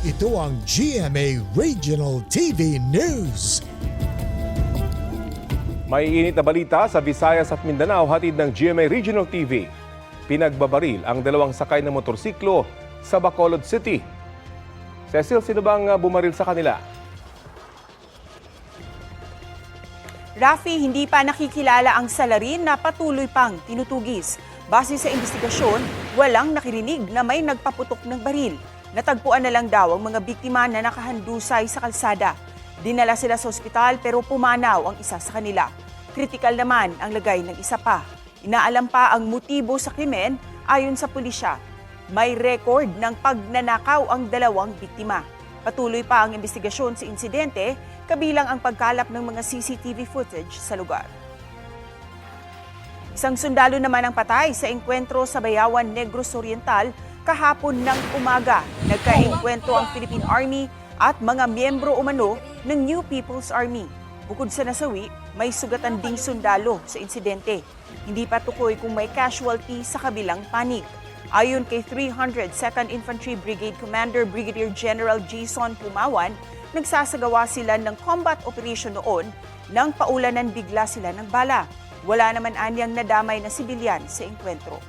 Ito ang GMA Regional TV News. May init na balita sa Visayas at Mindanao hatid ng GMA Regional TV. Pinagbabaril ang dalawang sakay ng motorsiklo sa Bacolod City. Cecil, sino bang bumaril sa kanila? Rafi, hindi pa nakikilala ang salarin na patuloy pang tinutugis. Base sa investigasyon, walang nakirinig na may nagpaputok ng baril. Natagpuan na lang daw ang mga biktima na nakahandusay sa kalsada. Dinala sila sa ospital pero pumanaw ang isa sa kanila. Kritikal naman ang lagay ng isa pa. Inaalam pa ang motibo sa krimen ayon sa pulisya. May record ng pagnanakaw ang dalawang biktima. Patuloy pa ang investigasyon sa insidente, kabilang ang pagkalap ng mga CCTV footage sa lugar. Isang sundalo naman ang patay sa engkwentro sa Bayawan Negros Oriental kahapon ng umaga. Nagkaengkwentro ang Philippine Army at mga miyembro umano ng New People's Army. Bukod sa nasawi, may sugatan ding sundalo sa insidente. Hindi pa tukoy kung may casualty sa kabilang panig. Ayon kay 302nd Infantry Brigade Commander Brigadier General Jason Pumawan, nagsasagawa sila ng combat operation noon nang paulanan bigla sila ng bala. Wala naman anyang nadamay na sibilyan sa engkwentro.